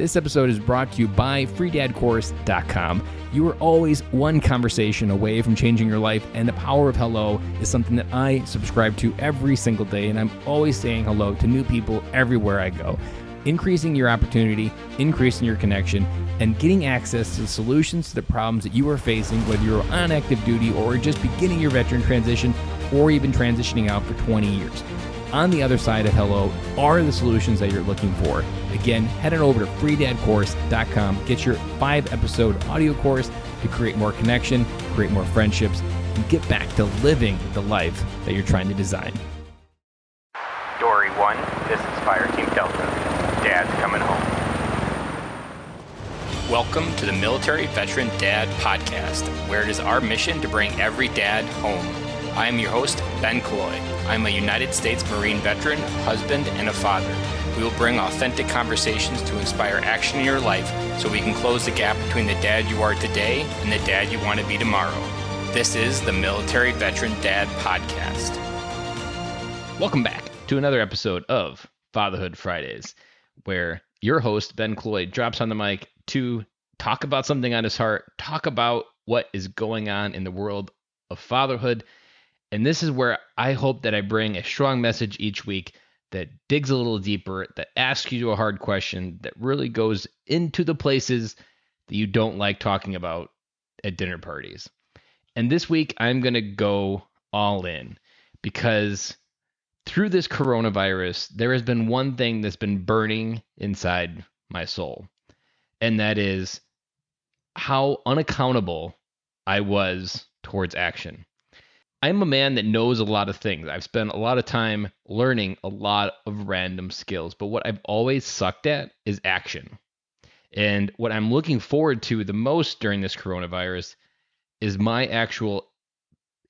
This episode is brought to you by freedadcourse.com. You are always one conversation away from changing your life, and the power of hello is something that I subscribe to every single day, and I'm always saying hello to new people everywhere I go. Increasing your opportunity, increasing your connection, and getting access to the solutions to the problems that you are facing, whether you're on active duty or just beginning your veteran transition or even transitioning out for 20 years. On the other side of hello are the solutions that you're looking for. Again, head on over to freedadcourse.com. Get your 5-episode audio course to create more connection, create more friendships, and get back to living the life that you're trying to design. Dory 1, this is Fire Team Delta. Dad's coming home. Welcome to the Military Veteran Dad Podcast, where it is our mission to bring every dad home. I am your host, Ben Cloy. I'm a United States Marine veteran, husband, and a father. We will bring authentic conversations to inspire action in your life so we can close the gap between the dad you are today and the dad you want to be tomorrow. This is the Military Veteran Dad Podcast. Welcome back to another episode of Fatherhood Fridays, where your host, Ben Cloy, drops on the mic to talk about something on his heart, talk about what is going on in the world of fatherhood. And this is where I hope that I bring a strong message each week that digs a little deeper, that asks you a hard question, that really goes into the places that you don't like talking about at dinner parties. And this week, I'm going to go all in because through this coronavirus, there has been one thing that's been burning inside my soul, and that is how unaccountable I was towards action. I'm a man that knows a lot of things. I've spent a lot of time learning a lot of random skills, but what I've always sucked at is action. And what I'm looking forward to the most during this coronavirus is my actual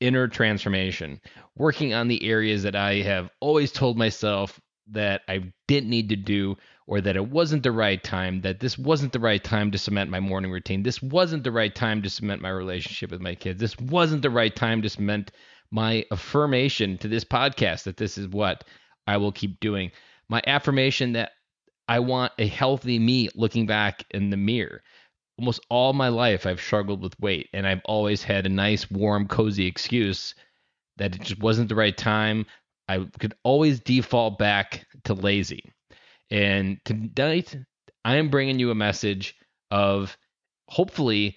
inner transformation, working on the areas that I have always told myself that I didn't need to do, or that it wasn't the right time, that this wasn't the right time to cement my morning routine. This wasn't the right time to cement my relationship with my kids. This wasn't the right time to cement my affirmation to this podcast that this is what I will keep doing. My affirmation that I want a healthy me looking back in the mirror. Almost all my life, I've struggled with weight, and I've always had a nice, warm, cozy excuse that it just wasn't the right time. I could always default back to lazy. And tonight, I am bringing you a message of hopefully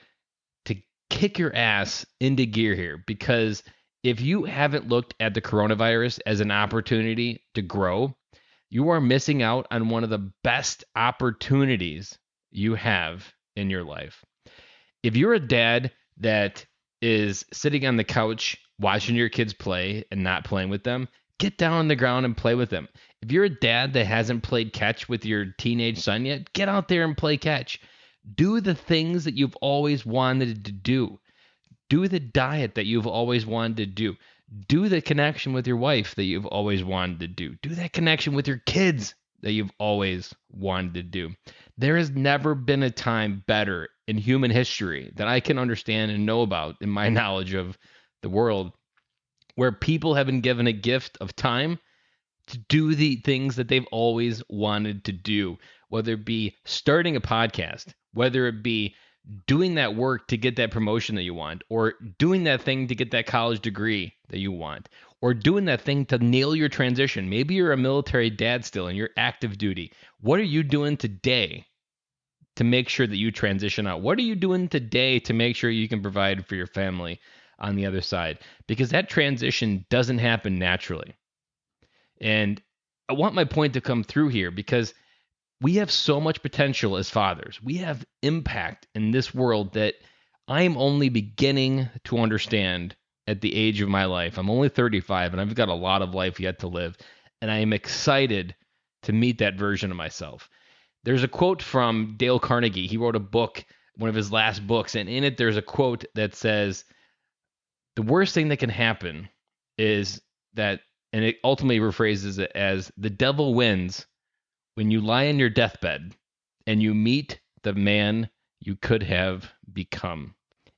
to kick your ass into gear here, because if you haven't looked at the coronavirus as an opportunity to grow, you are missing out on one of the best opportunities you have in your life. If you're a dad that is sitting on the couch watching your kids play and not playing with them, get down on the ground and play with them. If you're a dad that hasn't played catch with your teenage son yet, get out there and play catch. Do the things that you've always wanted to do. Do the diet that you've always wanted to do. Do the connection with your wife that you've always wanted to do. Do that connection with your kids that you've always wanted to do. There has never been a time better in human history that I can understand and know about in my knowledge of the world, where people have been given a gift of time to do the things that they've always wanted to do, whether it be starting a podcast, whether it be doing that work to get that promotion that you want, or doing that thing to get that college degree that you want, or doing that thing to nail your transition. Maybe you're a military dad still and you're active duty. What are you doing today to make sure that you transition out? What are you doing today to make sure you can provide for your family on the other side? Because that transition doesn't happen naturally. And I want my point to come through here, because we have so much potential as fathers. We have impact in this world that I am only beginning to understand at the age of my life. I'm only 35 and I've got a lot of life yet to live. And I am excited to meet that version of myself. There's a quote from Dale Carnegie. He wrote a book, one of his last books, and in it there's a quote that says, the worst thing that can happen is that, and it ultimately rephrases it as, the devil wins when you lie in your deathbed and you meet the man you could have become.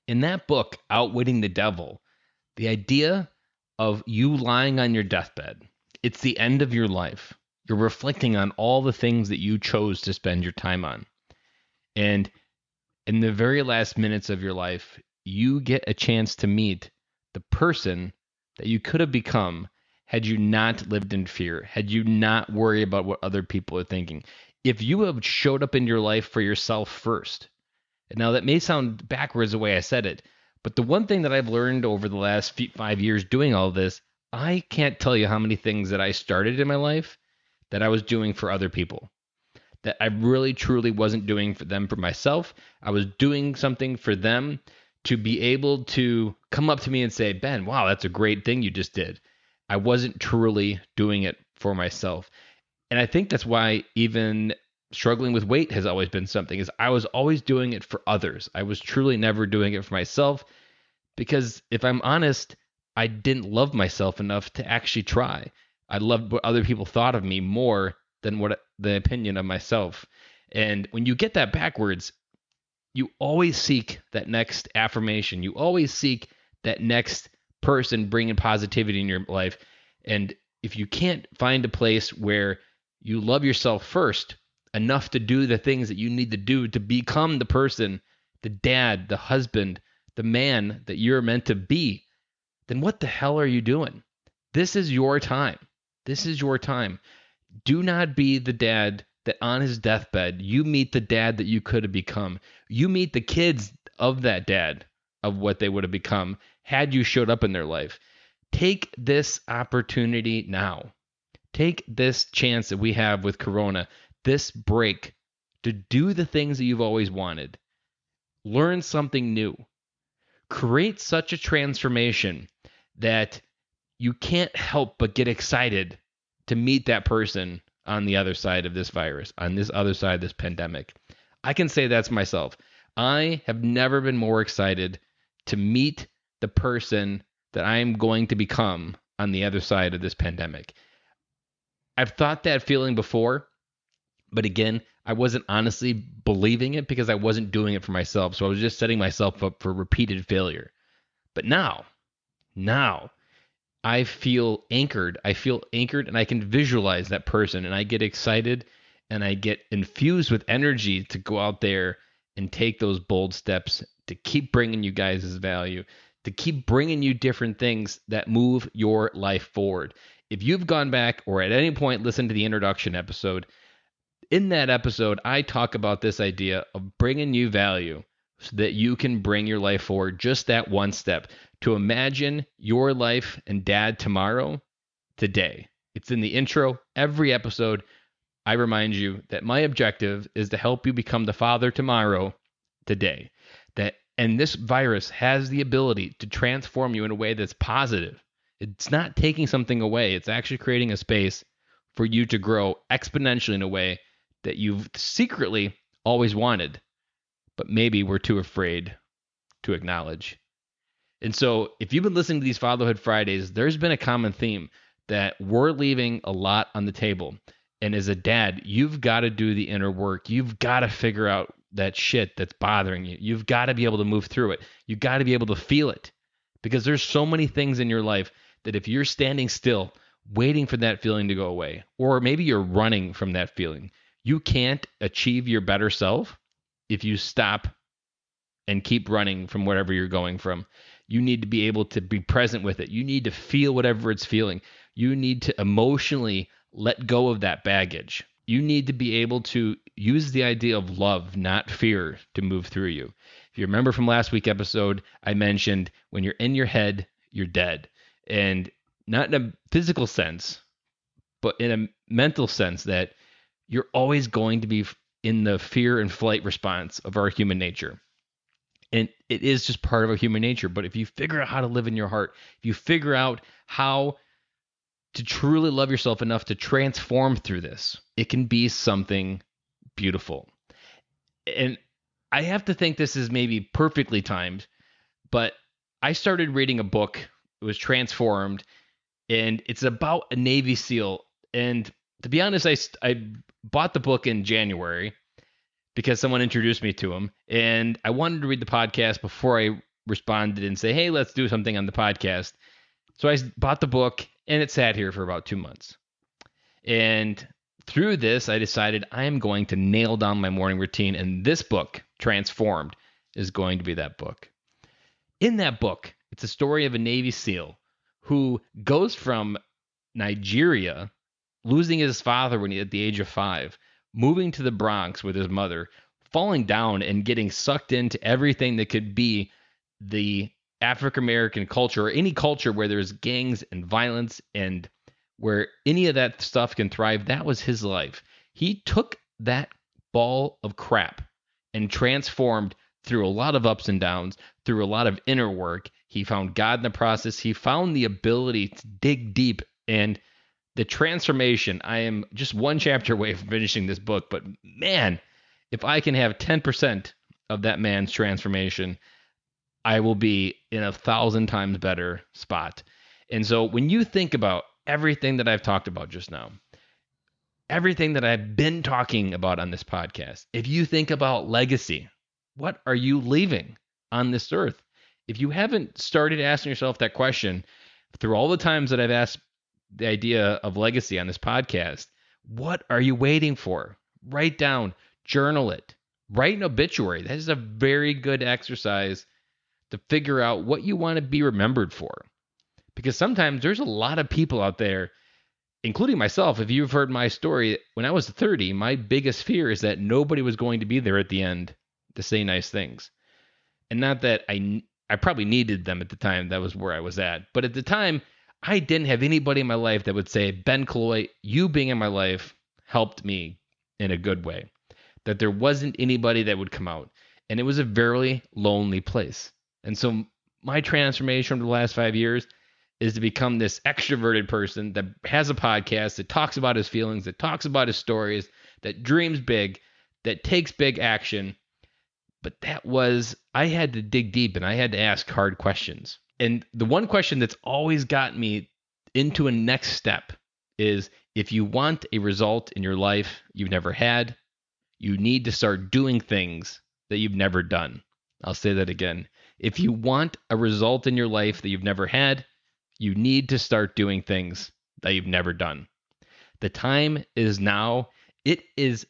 In that book, Outwitting the Devil, the idea of you lying on your deathbed, it's the end of your life. You're reflecting on all the things that you chose to spend your time on. And in the very last minutes of your life, you get a chance to meet the person that you could have become had you not lived in fear, had you not worried about what other people are thinking. If you have showed up in your life for yourself first, and now that may sound backwards the way I said it, but the one thing that I've learned over the last 5 years doing all this, I can't tell you how many things that I started in my life that I was doing for other people, that I really truly wasn't doing for them, for myself. I was doing something for them to be able to come up to me and say, Ben, wow, that's a great thing you just did. I wasn't truly doing it for myself. And I think that's why even struggling with weight has always been something, is I was always doing it for others. I was truly never doing it for myself, because if I'm honest, I didn't love myself enough to actually try. I loved what other people thought of me more than what the opinion of myself. And when you get that backwards, you always seek that next affirmation. You always seek that next person bringing positivity in your life. And if you can't find a place where you love yourself first enough to do the things that you need to do to become the person, the dad, the husband, the man that you're meant to be, then what the hell are you doing? This is your time. This is your time. Do not be the dad that on his deathbed, you meet the dad that you could have become. You meet the kids of that dad, of what they would have become had you showed up in their life. Take this opportunity now. Take this chance that we have with Corona, this break, to do the things that you've always wanted. Learn something new. Create such a transformation that you can't help but get excited to meet that person on the other side of this virus, on this other side of this pandemic. I can say that's myself. I have never been more excited to meet the person that I am going to become on the other side of this pandemic. I've thought that feeling before, but again, I wasn't honestly believing it because I wasn't doing it for myself. So I was just setting myself up for repeated failure. But now, I feel anchored. I feel anchored and I can visualize that person, and I get excited and I get infused with energy to go out there and take those bold steps to keep bringing you guys value, to keep bringing you different things that move your life forward. If you've gone back or at any point listened to the introduction episode, in that episode, I talk about this idea of bringing you value so that you can bring your life forward just that one step, to imagine your life and dad tomorrow, today. It's in the intro. Every episode, I remind you that my objective is to help you become the father tomorrow, today. And this virus has the ability to transform you in a way that's positive. It's not taking something away. It's actually creating a space for you to grow exponentially in a way that you've secretly always wanted, but maybe we're too afraid to acknowledge. And so if you've been listening to these Fatherhood Fridays, there's been a common theme that we're leaving a lot on the table. And as a dad, you've got to do the inner work. You've got to figure out that shit that's bothering you. You've got to be able to move through it. You've got to be able to feel it, because there's so many things in your life that if you're standing still, waiting for that feeling to go away, or maybe you're running from that feeling, you can't achieve your better self if you stop and keep running from whatever you're going from. You need to be able to be present with it. You need to feel whatever it's feeling. You need to emotionally let go of that baggage. You need to be able to use the idea of love, not fear, to move through you. If you remember from last week's episode, I mentioned when you're in your head, you're dead. And not in a physical sense, but in a mental sense, that you're always going to be in the fear and flight response of our human nature. And it is just part of our human nature. But if you figure out how to live in your heart, if you figure out how to truly love yourself enough to transform through this, it can be something beautiful. And I have to think this is maybe perfectly timed, but I started reading a book. It was Transformed, and it's about a Navy SEAL. And to be honest, I bought the book in January because someone introduced me to him, and I wanted to read the podcast before I responded and say, hey, let's do something on the podcast. So I bought the book, and it sat here for about 2 months. And through this, I decided I am going to nail down my morning routine, and this book, Transformed, is going to be that book. In that book, it's a story of a Navy SEAL who goes from Nigeria, losing his father when he at the age of 5, moving to the Bronx with his mother, falling down and getting sucked into everything that could be the African American culture, or any culture where there's gangs and violence and where any of that stuff can thrive. That was his life. He took that ball of crap and transformed through a lot of ups and downs, through a lot of inner work. He found God in the process. He found the ability to dig deep, and the transformation. I am just one chapter away from finishing this book, but man, if I can have 10% of that man's transformation, I will be in 1,000 times better spot. And so when you think about everything that I've talked about just now, everything that I've been talking about on this podcast, if you think about legacy, what are you leaving on this earth? If you haven't started asking yourself that question through all the times that I've asked the idea of legacy on this podcast, what are you waiting for? Write down, journal it, write an obituary. That is a very good exercise to figure out what you want to be remembered for. Because sometimes there's a lot of people out there, including myself. If you've heard my story, when I was 30, my biggest fear is that nobody was going to be there at the end to say nice things. And not that I probably needed them at the time. That was where I was at. But at the time, I didn't have anybody in my life that would say, Ben Cloy, you being in my life helped me in a good way. That there wasn't anybody that would come out. And it was a very lonely place. And so my transformation over the last 5 years is to become this extroverted person that has a podcast, that talks about his feelings, that talks about his stories, that dreams big, that takes big action. But I had to dig deep and I had to ask hard questions. And the one question that's always got me into a next step is, if you want a result in your life you've never had, you need to start doing things that you've never done. I'll say that again. If you want a result in your life that you've never had, you need to start doing things that you've never done. The time is now. It is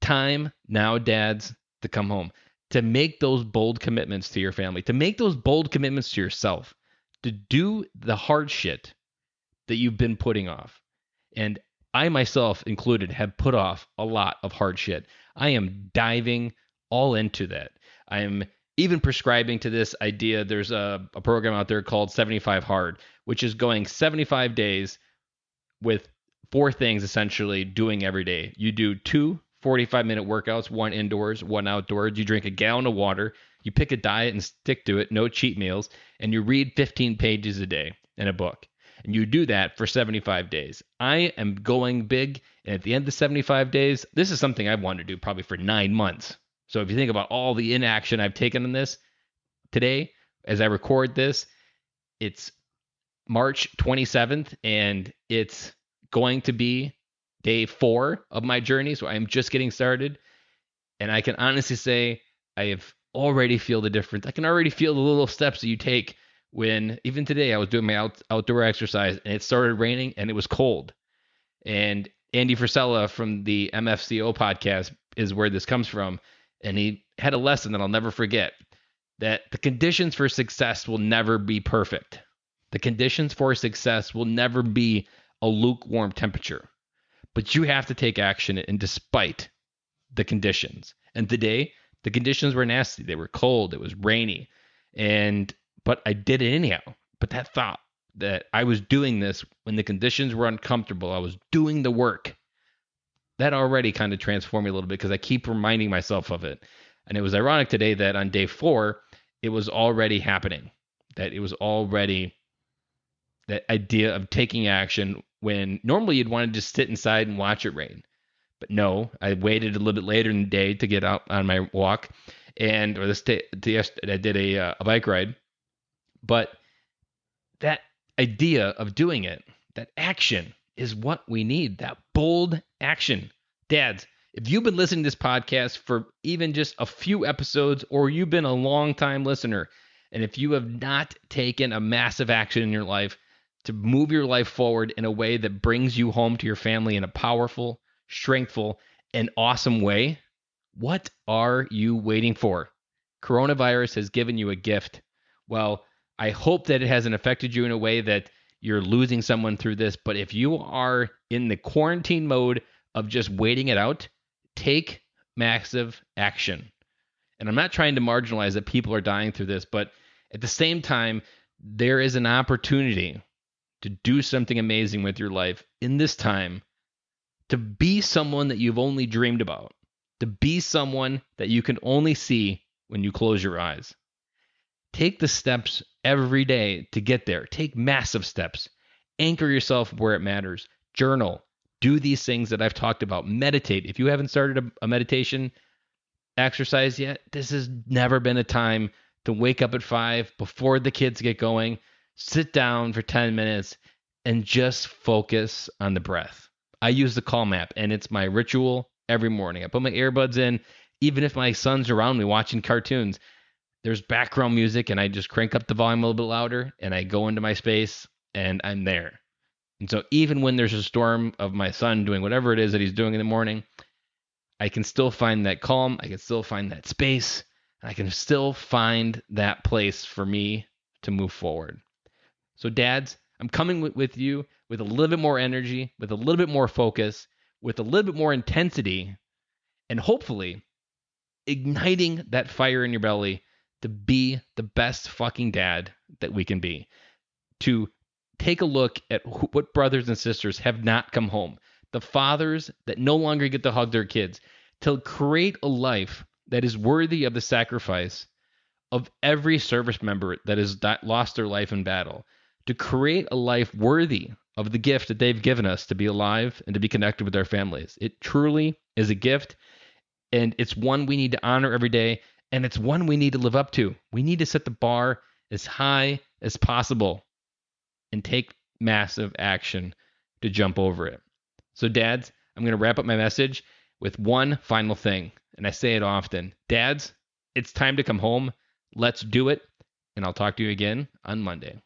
time now, dads, to come home, to make those bold commitments to your family, to make those bold commitments to yourself, to do the hard shit that you've been putting off. And I myself included have put off a lot of hard shit. I am diving all into that. I am even prescribing to this idea. There's a program out there called 75 Hard, which is going 75 days with 4 things essentially doing every day. You do 2 45-minute workouts, 1 indoors, 1 outdoors. You drink a gallon of water. You pick a diet and stick to it, no cheat meals, and you read 15 pages a day in a book. And you do that for 75 days. I am going big, and at the end of 75 days, this is something I've wanted to do probably for 9 months. So if you think about all the inaction I've taken on this today, as I record this, it's March 27th, and it's going to be day 4 of my journey. So I am just getting started. And I can honestly say I have already feel the difference. I can already feel the little steps that you take when, even today, I was doing my outdoor exercise and it started raining and it was cold. And Andy Frisella from the MFCO podcast is where this comes from. And he had a lesson that I'll never forget, that the conditions for success will never be perfect. The conditions for success will never be a lukewarm temperature. But you have to take action, and despite the conditions. And today, the conditions were nasty. They were cold. It was rainy. But I did it anyhow. But that thought that I was doing this when the conditions were uncomfortable, I was doing the work, that already kind of transformed me a little bit, because I keep reminding myself of it. And it was ironic today that on day 4, it was already happening. That it was already that idea of taking action when normally you'd want to just sit inside and watch it rain. But no, I waited a little bit later in the day to get out on my walk, I did a bike ride. But that idea of doing it, that action, is what we need. That bold action. Dads, if you've been listening to this podcast for even just a few episodes, or you've been a long time listener, and if you have not taken a massive action in your life to move your life forward in a way that brings you home to your family in a powerful, strengthful, and awesome way, what are you waiting for? Coronavirus has given you a gift. Well, I hope that it hasn't affected you in a way that you're losing someone through this, but if you are in the quarantine mode of just waiting it out, take massive action. And I'm not trying to marginalize that people are dying through this, but at the same time, there is an opportunity to do something amazing with your life in this time, to be someone that you've only dreamed about, to be someone that you can only see when you close your eyes. Take the steps every day to get there. Take massive steps. Anchor yourself where it matters. Journal. Do these things that I've talked about. Meditate. If you haven't started a meditation exercise yet, this has never been a time to wake up at 5 before the kids get going, sit down for 10 minutes, and just focus on the breath. I use the Calm app, and it's my ritual every morning. I put my earbuds in, even if my son's around me watching cartoons. There's background music, and I just crank up the volume a little bit louder, and I go into my space, and I'm there. And so even when there's a storm of my son doing whatever it is that he's doing in the morning, I can still find that calm. I can still find that space. And I can still find that place for me to move forward. So dads, I'm coming with you with a little bit more energy, with a little bit more focus, with a little bit more intensity, and hopefully igniting that fire in your belly to be the best fucking dad that we can be. To take a look at what brothers and sisters have not come home. The fathers that no longer get to hug their kids. To create a life that is worthy of the sacrifice of every service member that has lost their life in battle. To create a life worthy of the gift that they've given us to be alive and to be connected with our families. It truly is a gift, and it's one we need to honor every day, and it's one we need to live up to. We need to set the bar as high as possible and take massive action to jump over it. So dads, I'm going to wrap up my message with one final thing, and I say it often. Dads, it's time to come home. Let's do it, and I'll talk to you again on Monday.